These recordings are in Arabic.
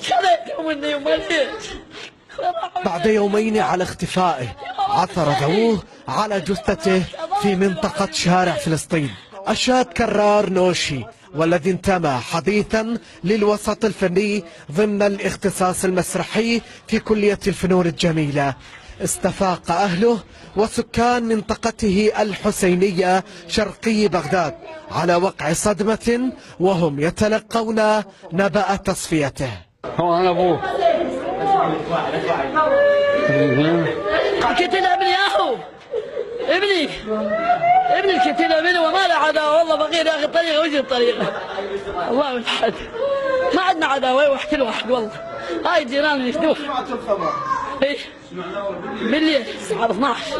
خذيته مني ومليت. بعد يومين على اختفائه عثر ذووه على جثته في منطقة شارع فلسطين. الشاب كرار نوشي والذي انتمى حديثا للوسط الفني ضمن الاختصاص المسرحي في كلية الفنون الجميلة، استفاق أهله وسكان منطقته الحسينية شرقي بغداد على وقع صدمة وهم يتلقون نبأ تصفيته. هو أنا أبوه قتل ابني اخو ابني قتل منه وما له عداوه والله فقير يا اخي طريقه وجه الطريقه الله يوحد ما عندنا عداوه واحد واحد والله هاي جيران اللي يشتوه ايه بالليل الساعه 12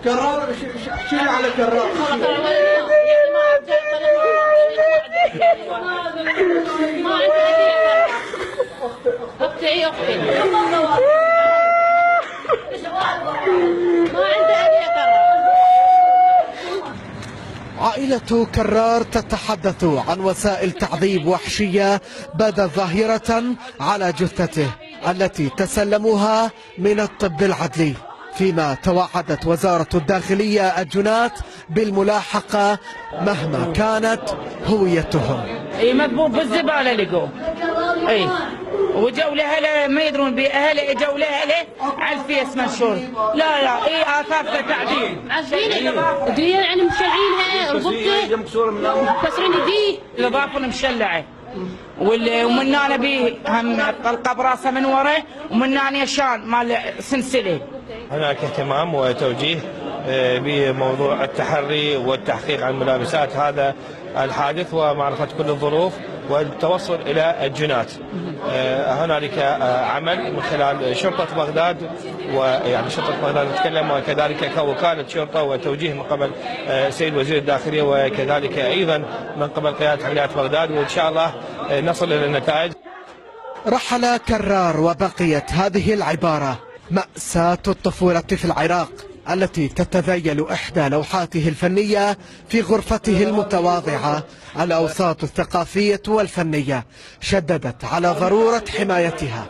كرار احكي لي على كرار. اختي ما عندها أي قرار. عائلة كرار تتحدث عن وسائل تعذيب وحشية بدت ظاهرة على جثته التي تسلموها من الطب العدلي، فيما توعدت وزارة الداخلية الجنات بالملاحقة مهما كانت هويتهم. اي مذبوب بالزباله لقوه. اي وجو لاهله ما يدرون باهله، اجوا لاهله على الفيس منشور. لا اي اثار تعذيب. عارفين دي يعني مشلعينها رقبته مكسرين يديه الاضافه مشلعه ومن انا بيه هم طلقه براسه من ورا ومن انا شان مال سلسله. هناك اهتمام وتوجيه بموضوع التحري والتحقيق عن ملابسات هذا الحادث ومعرفة كل الظروف والتوصل إلى الجنات. هنالك عمل من خلال شرطة بغداد، ويعني شرطة بغداد نتكلم، وكذلك كوكالة شرطة وتوجيه من قبل سيد وزير الداخلية، وكذلك أيضا من قبل قيادة عمليات بغداد، وإن شاء الله نصل إلى النتائج. رحل كرار وبقيت هذه العبارة: مأساة الطفولة في العراق، التي تتذيل إحدى لوحاته الفنية في غرفته المتواضعة. الأوساط الثقافية والفنية شددت على ضرورة حمايتها،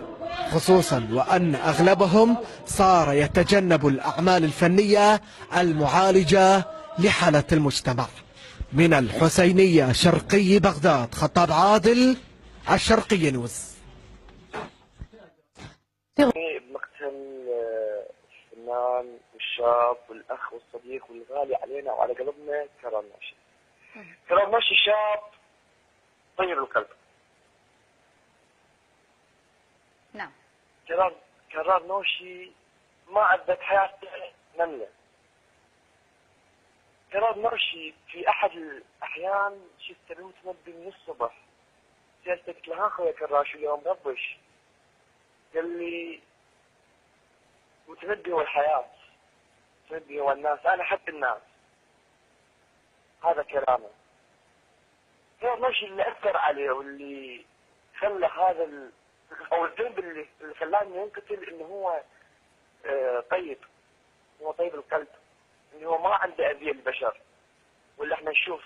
خصوصا وأن أغلبهم صار يتجنب الأعمال الفنية المعالجة لحالة المجتمع. من الحسينية شرقي بغداد، خطاب عادل، الشرقي نيوز. بمقتل الفنان والشاب والاخ والصديق والغالي علينا وعلى قلبنا كرار نوشي. كرار نوشي شاب طيب القلب. نعم. كرار نوشي ما عدت حياته نمله. كرار نوشي في احد الاحيان شفته متنبي من الصبح. سالته قلت له ها خويا كرار شو اليوم ربش؟ قال لي متنبي هو الحياة، متنبي هو الناس، أنا أحب الناس. هذا كلامه. هو الشيء اللي أثر عليه واللي خلى هذا أو الذنب اللي خلاه إنه ينقتل إنه هو طيب، هو طيب القلب، إنه هو ما عنده أذية للبشر. واللي احنا نشوف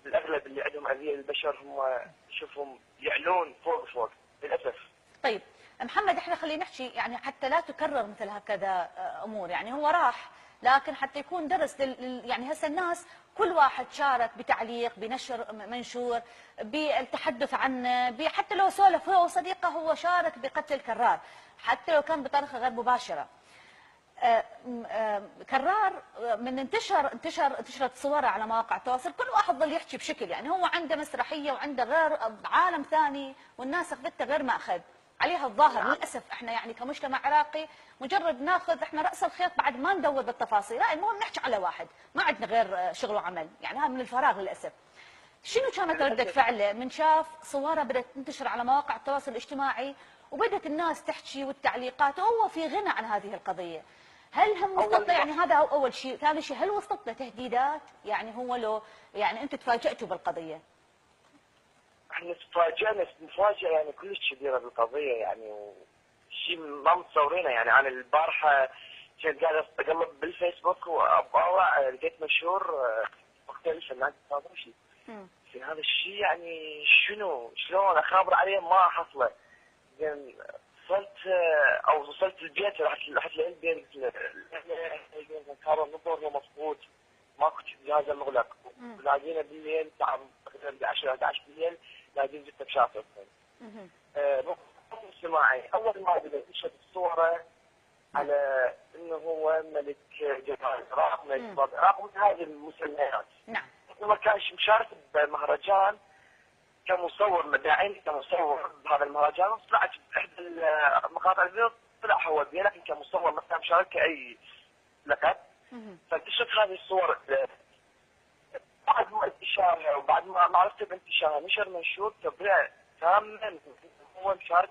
الأغلب اللي عندهم أذية للبشر هم نشوفهم يعلون فوق للأسف. طيب محمد، احنا خلينا نحكي يعني حتى لا تكرر مثل هكذا امور، يعني هو راح لكن حتى يكون درس يعني هسه الناس كل واحد شارك بتعليق، بنشر منشور، بالتحدث عنه، حتى لو سولف هو وصديقه هو شارك بقتل كرار حتى لو كان بطريقه غير مباشره. كرار من انتشرت صوره على مواقع التواصل، كل واحد ظل يحكي بشكل، يعني هو عنده مسرحيه وعنده غير عالم ثاني والناس اخذته غير ماخذ عليها الظاهر. للاسف احنا يعني كمجتمع عراقي مجرد ناخذ احنا راس الخيط بعد ما ندور بالتفاصيل، لا المهم نحكي على واحد، ما عندنا غير شغل وعمل، يعني هذا من الفراغ للاسف. شنو كانت ردة فعله من شاف صوره بدات تنتشر على مواقع التواصل الاجتماعي وبدات الناس تحكي والتعليقات وهو في غنى عن هذه القضيه؟ هل هم وصلت يعني هذا اول شيء، ثاني شيء هل وصلت له تهديدات؟ يعني هو لو يعني انتم تفاجئتوا بالقضيه؟ احنا تفاجئنا مفاجاه يعني كلش كبيره بالقضيه، يعني شيء ما متصورينه. يعني انا البارحه كنت قاعد اقلب بالفيسبوك وابطالع لقيت منشور مختلف عن الفنان الطابوشي زين هذا الشيء يعني شنو شلون اخابر عليه ما حصله. زين وصلت البيت رحت للبيت قلت له كان النظر مفقود ماكو جهاز مغلق. نادينا بالليل الساعه 10 بالليل نادين جثه بشاطر. اجتماعي اول ما بدأت تشهد الصوره على انه هو ملك جمال رغم هذه المسميات. نعم. ما كانش مشارك بمهرجان كمصور مداعين كمصور بهذا المهرجان. طلعت باحدى مقاطع الفيديو طلع هو بيه لكن كمصور ما كان مشارك كاي لقب. فانتشرت هذه الصور بعد ما انتشارها وبعد ما عرفت بانتشارها نشر منشور تبريع تاما هو مشارك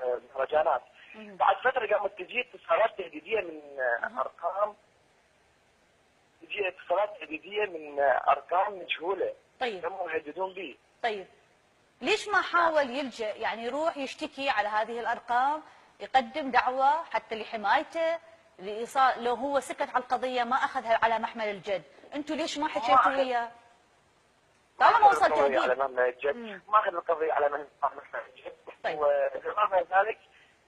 بمهرجانات. بعد فتره قامت تجي اتصالات تهديديه من ارقام مجهوله. طيب كانوا يهددون به. طيب ليش ما حاول يلجأ يعني يروح يشتكي على هذه الارقام، يقدم دعوه حتى لحمايته لايصال، لو هو سكت على القضيه ما اخذها على محمل الجد، انتم ليش ما حكيتوا وياه؟ طالما وصل تهديد على محمل الجد، ما اخذ القضيه على محمل الجد. طيب. وبالرغم ذلك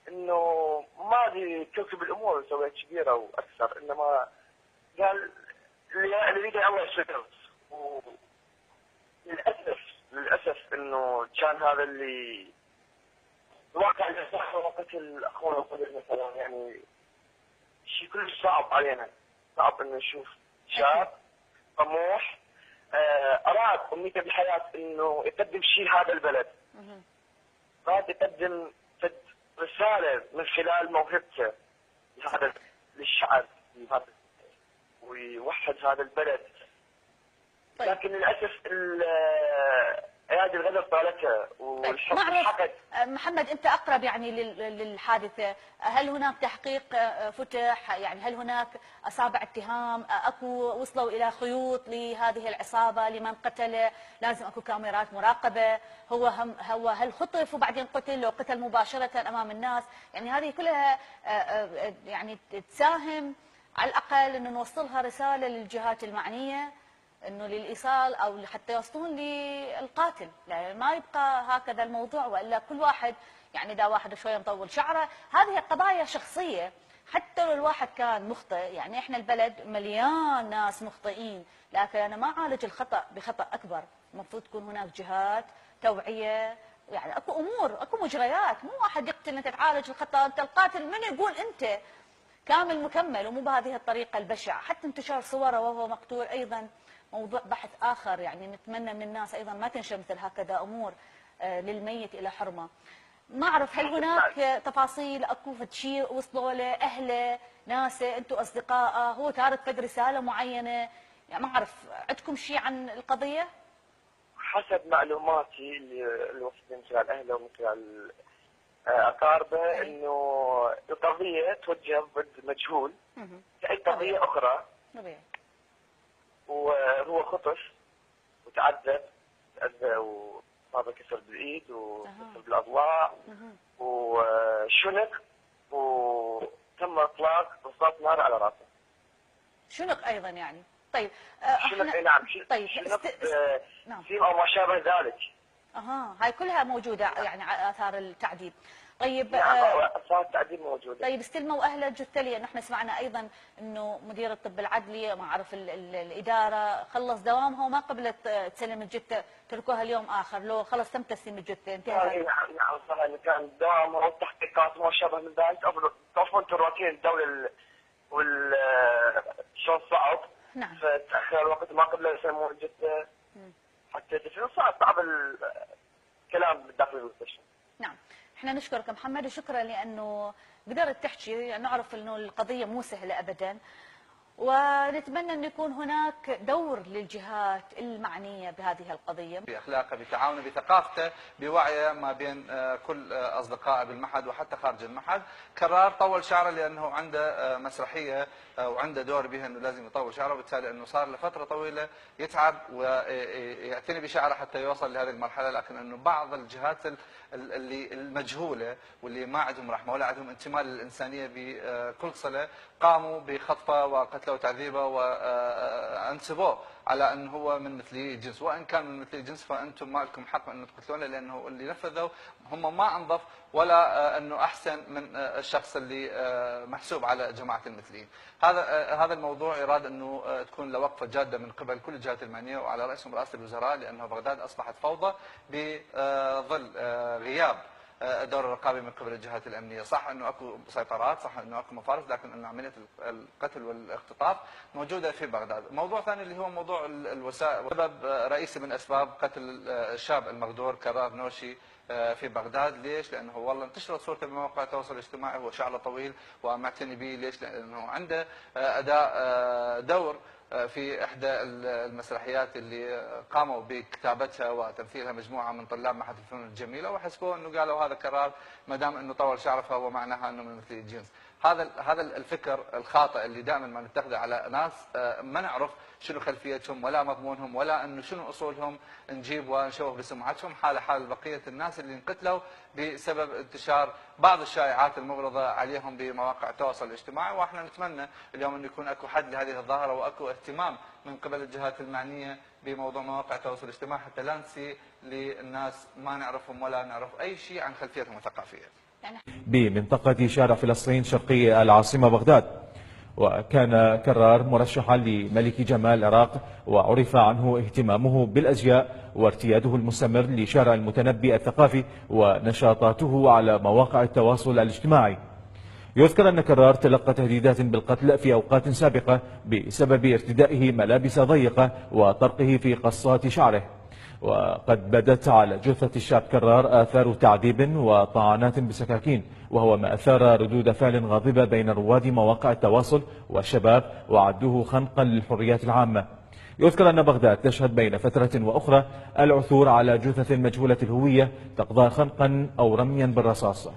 انه ما ادري كوكب الامور سويت كبيره واكثر، انما قال اللي يريد الله يشتغل. للاسف انه كان هذا اللي الواقع اللي صار وقتل اخونا الصغير مثلا، يعني شيء كلش صعب علينا، صعب انه نشوف شاب طموح اراد امنيته بالحياه انه يقدم شيء لهذا البلد. راد يقدم رساله من خلال موهبته للشعب ويوحد هذا البلد. طيب. لكن للاسف ايادي الغدر طالتها والحق حقد. محمد انت اقرب يعني للحادثه، هل هناك تحقيق فتح؟ يعني هل هناك اصابع اتهام؟ اكو وصلوا الى خيوط لهذه العصابه لمن قتل؟ لازم اكو كاميرات مراقبه؟ هو هل خطف وبعدين قتل لو قتل مباشره امام الناس؟ يعني هذه كلها يعني تساهم على الاقل انه نوصلها رساله للجهات المعنيه انه للايصال او حتى يوصلون للقاتل، يعني ما يبقى هكذا الموضوع، والا كل واحد يعني اذا واحد شويه مطول شعره، هذه قضايا شخصيه حتى لو الواحد كان مخطئ. يعني احنا البلد مليان ناس مخطئين، لكن انا ما اعالج الخطا بخطا اكبر. المفروض تكون هناك جهات توعيه، يعني اكو امور اكو مجريات، مو واحد يقتل انت تعالج الخطا، انت القاتل من يقول انت كامل مكمل، ومو بهذه الطريقه البشعه. حتى انتشار صوره وهو مقتول ايضا موضوع بحث آخر، يعني نتمنى من الناس أيضا ما تنشر مثل هكذا أمور للميت إلى حرمة. ما أعرف هل هناك تفاصيل، أكو شيء وصلوا له أهله، ناسه، أنتم أصدقائه، هو تارك فد رسالة معينة؟ يعني ما أعرف عندكم شيء عن القضية؟ حسب معلوماتي اللي وصلت من خلال أهله ومن خلال أقاربه إنه القضية توجه ضد مجهول كأي قضية أخرى. وهو خطف وتعذب، تأذى وصاب كسر بالايد وكسر بالاضلاع وشنق وتم اطلاق رصاص نار على راسه. شنق ايضا يعني. طيب شنق نعم. طيب نعم. او ما شابه ذلك. هاي كلها موجوده يعني اثار التعذيب. طيب اثار التعذيب موجوده. طيب استلموا اهل الجثه؟ لانه احنا سمعنا ايضا انه مدير الطب العدلي ما اعرف الاداره خلص دوامها وما قبلت تسلم الجثه، تركوها اليوم اخر، لو خلص تم تسليم الجثه انتهى. نعم صحيح كان دوامها والتحقيقات وما شابه من ذلك. طبعا تراكين الدوله شلون صعب. نعم. فتاخر الوقت ما قبل يسلمون الجثه حتى تسليم. صعب الكلام بالداخل المستشفى. نعم. احنا نشكرك محمد، وشكرا لانه قدرت تحكي، يعني نعرف انه القضيه مو سهله ابدا، ونتمنى أن يكون هناك دور للجهات المعنية بهذه القضية بأخلاقه، بتعاونه، بثقافته، بوعيه ما بين كل أصدقائه بالمعهد وحتى خارج المعهد. كرار طول شعره لأنه عنده مسرحية وعنده دور بها أنه لازم يطول شعره، وبالتالي أنه صار لفترة طويلة يتعب ويعتني بشعره حتى يوصل لهذه المرحلة. لكن أنه بعض الجهات اللي المجهولة واللي ما عندهم رحمة ولا عندهم انتماء للإنسانية بكل صلة قاموا بخطفه وقتل قتله وتعذيبه وانسبوه على انه هو من مثلي الجنس، وان كان من مثلي الجنس فانتم ما لكم حق ان تقتلونه، لانه اللي نفذوا هم ما انظف ولا انه احسن من الشخص اللي محسوب على جماعه المثليين. هذا الموضوع يراد انه تكون له وقفه جاده من قبل كل الجهات المعنيه وعلى راسهم رئاسه الوزراء، لانه بغداد اصبحت فوضى بظل غياب الدور الرقابي من قبل الجهات الامنيه، صح انه اكو مسيطرات، صح انه اكو مفارق، لكن انه عمليه القتل والاختطاف موجوده في بغداد. موضوع ثاني اللي هو موضوع الوسائل، سبب رئيسي من اسباب قتل الشاب المغدور كرار نوشي في بغداد. ليش؟ لانه والله انتشرت صورته بمواقع التواصل الاجتماعي، هو شعره طويل ومعتني به. ليش؟ لانه عنده اداء دور في احدى المسرحيات اللي قاموا بكتابتها وتمثيلها مجموعه من طلاب معهد الفنون الجميله، وحسبوه انه قالوا هذا كرار ما دام انه طول شعره فهو معناها انه من مثل الجنس. هذا الفكر الخاطئ اللي دائما ما نتخذه على ناس ما نعرف شنو خلفيتهم ولا مضمونهم ولا انه شنو اصولهم، نجيب ونشوه بسمعتهم حال بقيه الناس اللي انقتلوا بسبب انتشار بعض الشائعات المغرضه عليهم بمواقع التواصل الاجتماعي. واحنا نتمنى اليوم انه يكون اكو حد لهذه الظاهره واكو اهتمام من قبل الجهات المعنيه بموضوع مواقع التواصل الاجتماعي، حتى لا نسي للناس ما نعرفهم ولا نعرف اي شيء عن خلفيتهم الثقافيه. بمنطقة شارع فلسطين شرقي العاصمة بغداد. وكان كرار مرشحا لملك جمال العراق، وعرف عنه اهتمامه بالأزياء وارتياده المستمر لشارع المتنبي الثقافي ونشاطاته على مواقع التواصل الاجتماعي. يذكر أن كرار تلقى تهديدات بالقتل في أوقات سابقة بسبب ارتدائه ملابس ضيقة وطرقه في قصات شعره. وقد بدت على جثة الشاب كرار آثار تعذيب وطعنات بسكاكين، وهو ما أثار ردود فعل غاضبة بين رواد مواقع التواصل والشباب، وعدوه خنقا للحريات العامة. يذكر أن بغداد تشهد بين فترة وأخرى العثور على جثث مجهولة الهوية تقضى خنقا أو رميا بالرصاص.